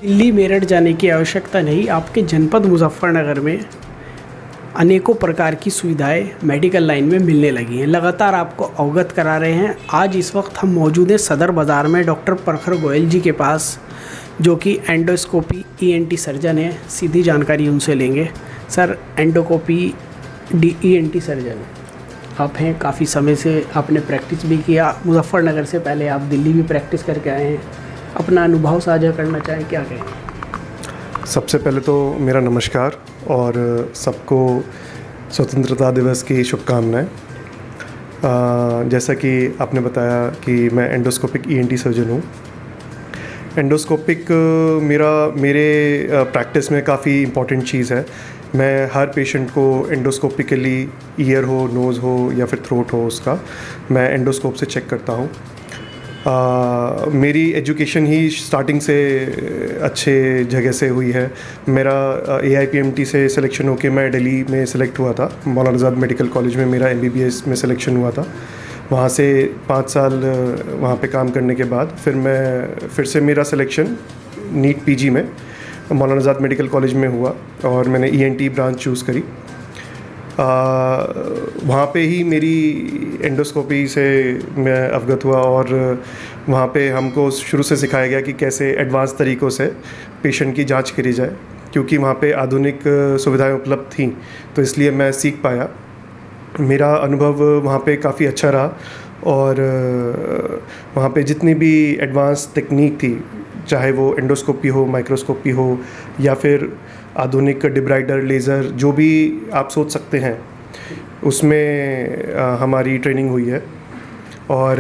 दिल्ली मेरठ जाने की आवश्यकता नहीं। आपके जनपद मुजफ्फरनगर में अनेकों प्रकार की सुविधाएं मेडिकल लाइन में मिलने लगी हैं। लगातार आपको अवगत करा रहे हैं। आज इस वक्त हम मौजूद हैं सदर बाज़ार में डॉक्टर प्रखर गोयल जी के पास, जो कि एंडोस्कोपी ईएनटी सर्जन है। सीधी जानकारी उनसे लेंगे। सर, एंडोस्कोपी ईएनटी सर्जन आप हैं, काफ़ी समय से आपने प्रैक्टिस भी किया। मुजफ्फरनगर से पहले आप दिल्ली भी प्रैक्टिस करके आए हैं। अपना अनुभव साझा करना चाहें, क्या कहें? सबसे पहले तो मेरा नमस्कार और सबको स्वतंत्रता दिवस की शुभकामनाएं। जैसा कि आपने बताया कि मैं एंडोस्कोपिक ईएनटी सर्जन हूँ। एंडोस्कोपिक मेरे प्रैक्टिस में काफ़ी इम्पॉर्टेंट चीज़ है। मैं हर पेशेंट को एंडोस्कोपिकली ईयर हो, नोज़ हो या फिर थ्रोट हो, उसका मैं एंडोस्कोप से चेक करता हूँ। मेरी एजुकेशन ही स्टार्टिंग से अच्छे जगह से हुई है। मेरा AIPMT से सिलेक्शन होके मैं दिल्ली में सेलेक्ट हुआ था। मौलाना आज़ाद मेडिकल कॉलेज में मेरा MBBS में सिलेक्शन हुआ था। वहाँ से 5 साल वहाँ पे काम करने के बाद फिर से मेरा सिलेक्शन नीट PG में मौलाना आज़ाद मेडिकल कॉलेज में हुआ और मैंने ENT ब्रांच चूज़ करी। वहाँ पे ही मेरी एंडोस्कोपी से मैं अवगत हुआ और वहाँ पे हमको शुरू से सिखाया गया कि कैसे एडवांस तरीक़ों से पेशेंट की जांच करी जाए, क्योंकि वहाँ पे आधुनिक सुविधाएं उपलब्ध थीं, तो इसलिए मैं सीख पाया। मेरा अनुभव वहाँ पे काफ़ी अच्छा रहा और वहाँ पे जितनी भी एडवांस टेक्निक थी, चाहे वो एंडोस्कोपी हो, माइक्रोस्कोपी हो या फिर आधुनिक डिब्राइडर, लेज़र, जो भी आप सोच सकते हैं, उसमें हमारी ट्रेनिंग हुई है। और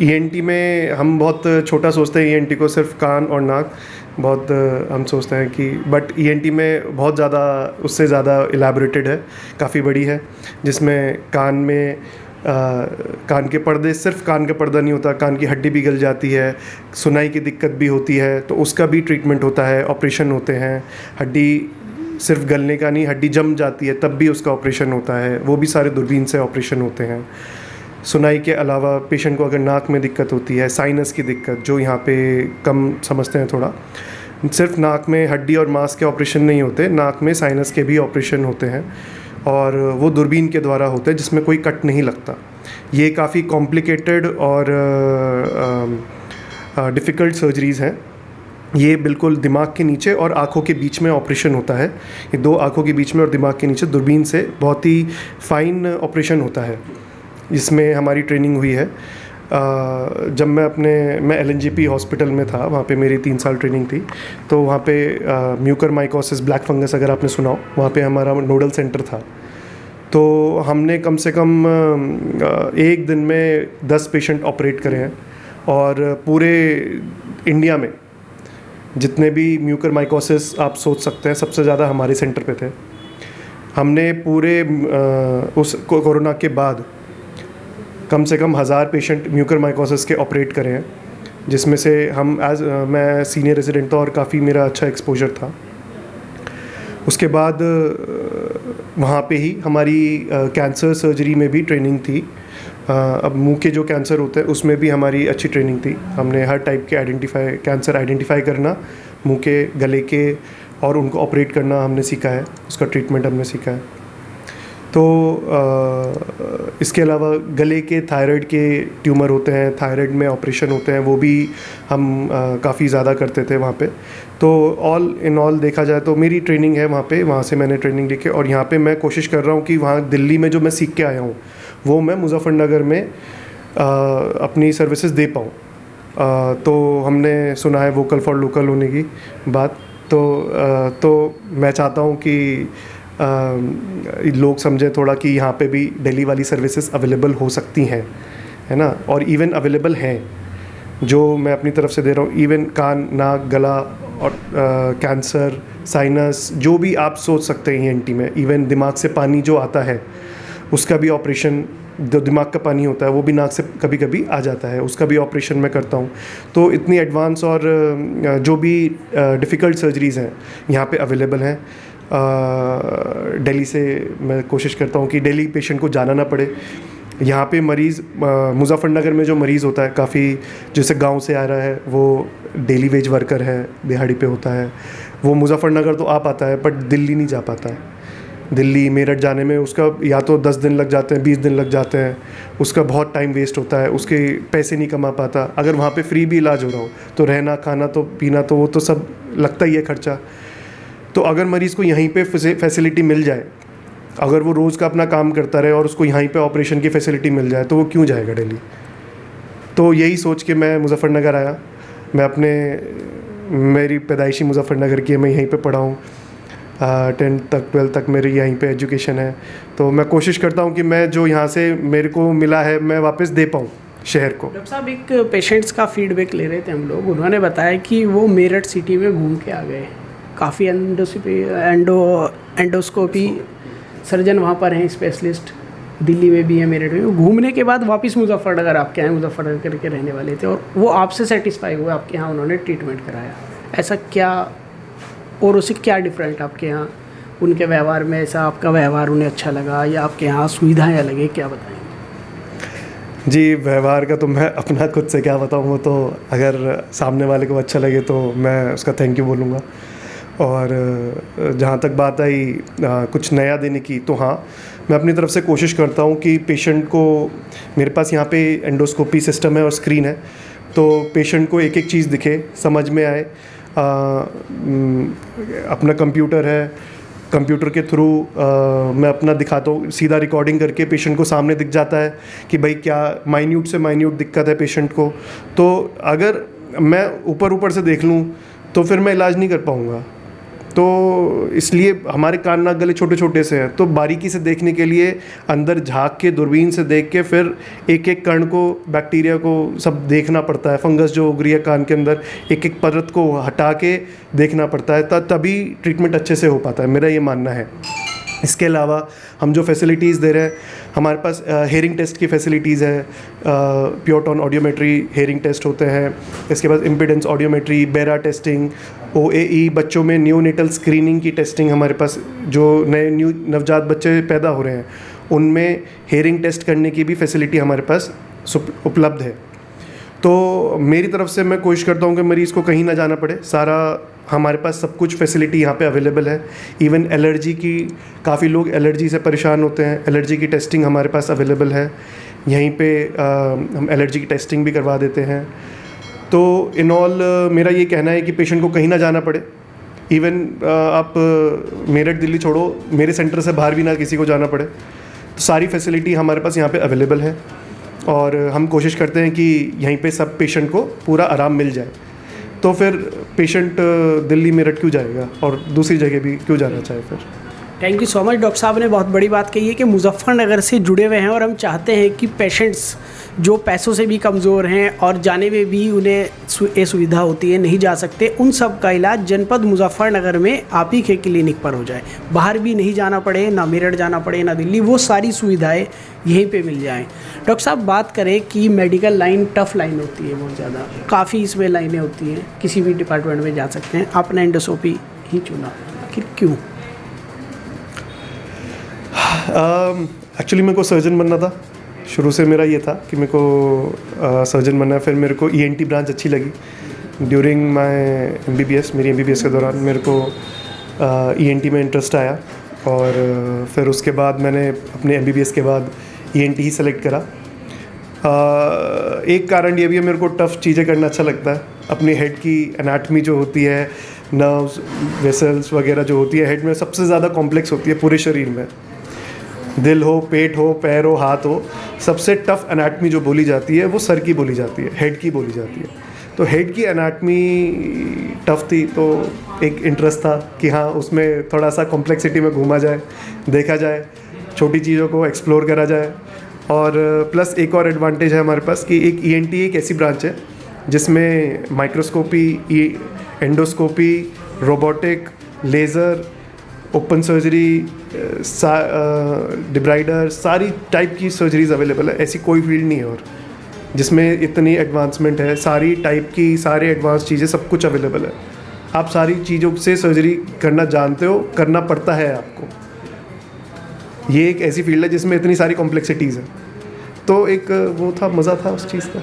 ENT में हम बहुत छोटा सोचते हैं, ENT को सिर्फ कान और नाक बहुत हम सोचते हैं कि, बट ENT में बहुत ज़्यादा, उससे ज़्यादा इलैबोरेटेड है, काफ़ी बड़ी है, जिसमें कान में कान के पर्दे, सिर्फ कान का पर्दा नहीं होता, कान की हड्डी भी गल जाती है, सुनाई की दिक्कत भी होती है, तो उसका भी ट्रीटमेंट होता है, ऑपरेशन होते हैं। हड्डी सिर्फ गलने का नहीं, हड्डी जम जाती है तब भी उसका ऑपरेशन होता है, वो भी सारे दूरबीन से ऑपरेशन होते हैं। सुनाई के अलावा पेशेंट को अगर नाक में दिक्कत होती है, साइनस की दिक्कत, जो यहाँ पे कम समझते हैं थोड़ा, सिर्फ नाक में हड्डी और मांस के ऑपरेशन नहीं होते, नाक में साइनस के भी ऑपरेशन होते हैं और वो दूरबीन के द्वारा होते हैं, जिसमें कोई कट नहीं लगता। ये काफ़ी कॉम्प्लिकेटेड और डिफ़िकल्ट सर्जरीज़ हैं। ये बिल्कुल दिमाग के नीचे और आँखों के बीच में ऑपरेशन होता है। ये 2 आँखों के बीच में और दिमाग के नीचे दूरबीन से बहुत ही फाइन ऑपरेशन होता है, जिसमें हमारी ट्रेनिंग हुई है। जब मैं LNGP हॉस्पिटल में था, वहाँ पे मेरी 3 साल ट्रेनिंग थी। तो वहाँ पे म्यूकरमाइकोसिस, ब्लैक फंगस अगर आपने सुना हो, वहाँ पे हमारा नोडल सेंटर था। तो हमने कम से कम एक दिन में 10 पेशेंट ऑपरेट करे हैं और पूरे इंडिया में जितने भी म्यूकरमाइकोसिस आप सोच सकते हैं, सबसे ज़्यादा हमारे सेंटर पे थे। हमने पूरे उस कोरोना के बाद कम से कम 1000 पेशेंट म्यूकरमाइकोसिस के ऑपरेट करे हैं, जिसमें से मैं सीनियर रेजिडेंट था और काफ़ी मेरा अच्छा एक्सपोजर था। उसके बाद वहाँ पे ही हमारी कैंसर सर्जरी में भी ट्रेनिंग थी। अब मुंह के जो कैंसर होते हैं उसमें भी हमारी अच्छी ट्रेनिंग थी। हमने हर टाइप के कैंसर आइडेंटिफाई करना, मुंह के, गले के, और उनको ऑपरेट करना हमने सीखा है, उसका ट्रीटमेंट हमने सीखा है। तो इसके अलावा गले के थायराइड के ट्यूमर होते हैं, थायराइड में ऑपरेशन होते हैं, वो भी हम काफ़ी ज़्यादा करते थे वहाँ पे। तो ऑल इन ऑल देखा जाए तो मेरी ट्रेनिंग है वहाँ पे, वहाँ से मैंने ट्रेनिंग ली और यहाँ पे मैं कोशिश कर रहा हूँ कि वहाँ दिल्ली में जो मैं सीख के आया हूँ वो मैं मुजफ्फरनगर में अपनी सर्विसेज दे पाऊँ। तो हमने सुना है वोकल फॉर लोकल होने की बात, तो मैं चाहता हूँ कि लोग समझें थोड़ा कि यहाँ पे भी दिल्ली वाली सर्विसेज अवेलेबल हो सकती हैं, है ना, और इवन अवेलेबल हैं, जो मैं अपनी तरफ से दे रहा हूँ। इवन कान, नाक, गला और कैंसर, साइनस, जो भी आप सोच सकते हैं ENT में। इवन दिमाग से पानी जो आता है उसका भी ऑपरेशन, जो दिमाग का पानी होता है वो भी नाक से कभी कभी आ जाता है, उसका भी ऑपरेशन मैं करता हूँ। तो इतनी एडवांस और जो भी डिफ़िकल्ट सर्जरीज़ हैं यहाँ पे अवेलेबल हैं। दिल्ली से मैं कोशिश करता हूँ कि दिल्ली पेशेंट को जाना ना पड़े। यहाँ पे मरीज़ मुजफ्फरनगर में जो मरीज़ होता है काफ़ी, जैसे गांव से आ रहा है, वो डेली वेज वर्कर है, दिहाड़ी पे होता है, वो मुजफ्फरनगर तो आ पाता है बट दिल्ली नहीं जा पाता है। दिल्ली मेरठ जाने में उसका या तो 10 दिन लग जाते हैं, 20 दिन लग जाते हैं, उसका बहुत टाइम वेस्ट होता है, उसके पैसे नहीं कमा पाता। अगर वहाँ पे फ्री भी इलाज हो रहा हो तो रहना खाना तो पीना तो वो तो सब लगता ही है खर्चा। तो अगर मरीज़ को यहीं पे फैसिलिटी मिल जाए, अगर वो रोज़ का अपना काम करता रहे और उसको यहीं पे ऑपरेशन की फैसिलिटी मिल जाए तो वो क्यों जाएगा दिल्ली। तो यही सोच के मैं मुजफ्फरनगर आया। मेरी पैदाइशी मुजफ्फरनगर की है, मैं यहीं पे पढ़ा हूँ, 10th तक 12th तक मेरी यहीं पे एजुकेशन है। तो मैं कोशिश करता हूँ कि मैं जो यहाँ से मेरे को मिला है मैं वापस दे पाऊँ शहर को। डॉक्टर साहब, एक पेशेंट्स का फीडबैक ले रहे थे हम लोग, उन्होंने बताया कि वो मेरठ सिटी में घूम के आ गए, काफ़ी एंडोस्कोपी सर्जन वहाँ पर हैं, स्पेशलिस्ट दिल्ली में भी है, मेरठ में। घूमने के बाद वापस मुजफ्फरनगर आपके यहाँ, मुजफ्फरनगर के रहने वाले थे और वो आपसे सेटिस्फाई हुए, आपके यहाँ उन्होंने ट्रीटमेंट कराया। ऐसा क्या और उससे क्या डिफरेंट आपके यहाँ उनके व्यवहार में, ऐसा आपका व्यवहार उन्हें अच्छा लगा या आपके यहाँ सुविधाएँ अलग है, क्या बताएंगे? जी, व्यवहार का तो मैं अपना खुद से क्या बताऊँ, वो तो अगर सामने वाले को अच्छा लगे तो मैं उसका थैंक यू बोलूँगा। और जहाँ तक बात आई कुछ नया देने की, तो हाँ, मैं अपनी तरफ से कोशिश करता हूँ कि पेशेंट को, मेरे पास यहाँ पे एंडोस्कोपी सिस्टम है और स्क्रीन है, तो पेशेंट को एक एक चीज़ दिखे, समझ में आए। अपना कंप्यूटर है, कंप्यूटर के थ्रू मैं अपना दिखाता हूँ, सीधा रिकॉर्डिंग करके पेशेंट को सामने दिख जाता है कि भाई क्या माइन्यूट से माइन्यूट दिक्कत है पेशेंट को। तो अगर मैं ऊपर से देख लूँ तो फिर मैं इलाज नहीं कर पाऊँगा। तो इसलिए हमारे कान नाक गले छोटे छोटे से हैं, तो बारीकी से देखने के लिए अंदर झांक के दूरबीन से देख के फिर एक एक कण को, बैक्टीरिया को सब देखना पड़ता है। फंगस जो उग रही है कान के अंदर, एक एक परत को हटा के देखना पड़ता है, तभी ट्रीटमेंट अच्छे से हो पाता है, मेरा ये मानना है। इसके अलावा हम जो फैसिलिटीज़ दे रहे हैं, हमारे पास हेयरिंग टेस्ट की फैसिलिटीज़ है, pure tone audiometry hearing test होते हैं। इसके बाद impedance audiometry, BERA testing, OAE, बच्चों में न्यूनेटल स्क्रीनिंग की टेस्टिंग हमारे पास, जो नए नवजात बच्चे पैदा हो रहे हैं उनमें हेयरिंग टेस्ट करने की भी फैसिलिटी हमारे पास उपलब्ध है। तो मेरी तरफ से मैं कोशिश करता हूँ कि मरीज़ को कहीं ना जाना पड़े, सारा हमारे पास सब कुछ फैसिलिटी यहाँ पे अवेलेबल है। इवन एलर्जी की, काफ़ी लोग एलर्जी से परेशान होते हैं, एलर्जी की टेस्टिंग हमारे पास अवेलेबल है। यहीं पे हम एलर्जी की टेस्टिंग भी करवा देते हैं। तो इन ऑल मेरा ये कहना है कि पेशेंट को कहीं ना जाना पड़े। इवन आप मेरठ दिल्ली छोड़ो, मेरे सेंटर से बाहर भी ना किसी को जाना पड़े। तो सारी फैसिलिटी हमारे पास यहाँ पे अवेलेबल है और हम कोशिश करते हैं कि यहीं पे सब पेशेंट को पूरा आराम मिल जाए। तो फिर पेशेंट दिल्ली मेरठ क्यों जाएगा और दूसरी जगह भी क्यों जाना चाहे फिर। Thank you so much. Doctor साहब ने बहुत बड़ी बात कही है कि मुजफ्फरनगर से जुड़े हुए हैं और हम चाहते हैं कि पेशेंट्स जो पैसों से भी कमज़ोर हैं और जाने में भी उन्हें ये सुविधा होती है, नहीं जा सकते, उन सब का इलाज जनपद मुजफ्फरनगर में आप ही के क्लिनिक पर हो जाए। बाहर भी नहीं जाना पड़े, ना मेरठ जाना पड़े, ना दिल्ली, वो सारी सुविधाएं यहीं पे मिल जाएं। डॉक्टर साहब, बात करें कि मेडिकल लाइन टफ़ लाइन होती है बहुत ज़्यादा, काफ़ी इसमें लाइनें होती हैं, किसी भी डिपार्टमेंट में जा सकते हैं, आपने एंडोस्कोपी ही चुना, आखिर क्यों? एक्चुअली मेरे को सर्जन बनना था, शुरू से मेरा ये था कि मेरे को सर्जन बनना है। फिर मेरे को ENT ब्रांच अच्छी लगी। ड्यूरिंग माय MBBS, मेरी MBBS के दौरान मेरे को ENT में इंटरेस्ट आया और फिर उसके बाद मैंने अपने MBBS के बाद ENT ही सेलेक्ट करा। एक कारण ये भी है, मेरे को टफ़ चीज़ें करना अच्छा लगता है। अपनी हेड की एनाटमी जो होती है, नर्व्स, वेसल्स वगैरह जो होती है हेड में, सबसे ज़्यादा कॉम्प्लेक्स होती है पूरे शरीर में। दिल हो, पेट हो, पैर हो, हाथ हो, सबसे टफ़ एनाटमी जो बोली जाती है वो सर की बोली जाती है, हेड की बोली जाती है। तो हेड की एनाटमी टफ़ थी, तो एक इंटरेस्ट था कि हाँ उसमें थोड़ा सा कॉम्प्लेक्सिटी में घूमा जाए, देखा जाए, छोटी चीज़ों को एक्सप्लोर करा जाए। और प्लस एक और एडवांटेज है हमारे पास कि एक ENT एक ऐसी ब्रांच है जिसमें microscopy, endoscopy, robotic, laser, open surgery, debrider, सारी टाइप की सर्जरीज़ अवेलेबल है। ऐसी कोई फील्ड नहीं है और जिसमें इतनी एडवांसमेंट है, सारी टाइप की, सारे एडवांस चीज़ें, सब कुछ अवेलेबल है। आप सारी चीज़ों से सर्जरी करना जानते हो, करना पड़ता है आपको। ये एक ऐसी फील्ड है जिसमें इतनी सारी कॉम्प्लेक्सिटीज़ है। तो एक वो था, मज़ा था उस चीज़ का।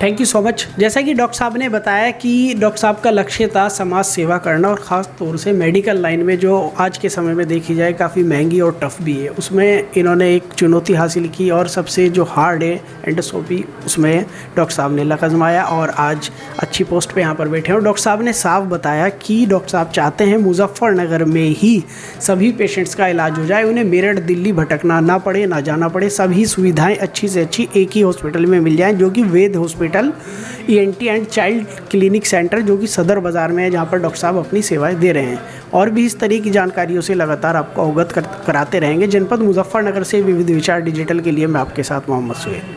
Thank you so much. जैसा कि डॉक्टर साहब ने बताया कि डॉक्टर साहब का लक्ष्य था समाज सेवा करना, और ख़ास तौर से मेडिकल लाइन में जो आज के समय में देखी जाए काफ़ी महंगी और टफ़ भी है, उसमें इन्होंने एक चुनौती हासिल की और सबसे जो हार्ड है एंडोस्कोपी, उसमें डॉक्टर साहब ने लक आजमाया और आज अच्छी पोस्ट पे यहाँ पर बैठे हैं। और डॉक्टर साहब ने साफ बताया कि डॉक्टर साहब चाहते हैं मुजफ्फरनगर में ही सभी पेशेंट्स का इलाज हो जाए, उन्हें मेरठ दिल्ली भटकना ना पड़े, ना जाना पड़े, सभी सुविधाएँ अच्छी से अच्छी एक ही हॉस्पिटल में मिल जाएँ, जो कि Ved hospital ENT and child clinic centre, जो कि सदर बाज़ार में है, जहाँ पर डॉक्टर साहब अपनी सेवाएं दे रहे हैं। और भी इस तरह की जानकारियों से लगातार आपको अवगत कराते रहेंगे। जनपद मुजफ्फरनगर से विविध विचार डिजिटल के लिए मैं आपके साथ मोहम्मद सुहेल।